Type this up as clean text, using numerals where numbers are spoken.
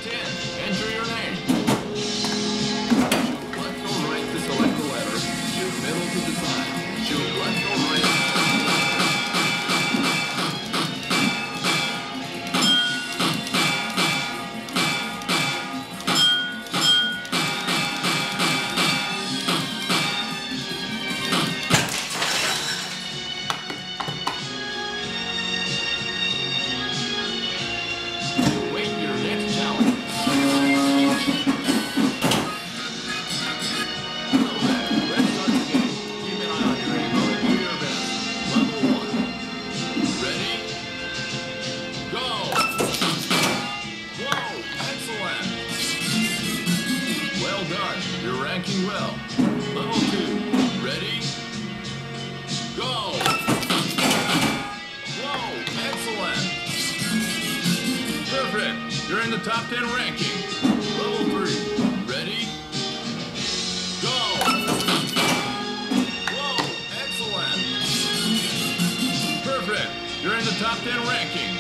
10. Enter your name. Shoot left or right to select the letter. Shoot middle to decide. Shoot left or right. Wait your next challenge. Hello there. Let's start the game. Keep an eye on your aim and do your best. Level 1. Ready? Go! Whoa! Excellent! Well done. You're ranking well. Level 2. Ready? Go! Whoa! Excellent! Perfect. You're in the top 10 ranking. Level 3. Ready? Go! Whoa! Excellent! Perfect. You're in the top 10 ranking.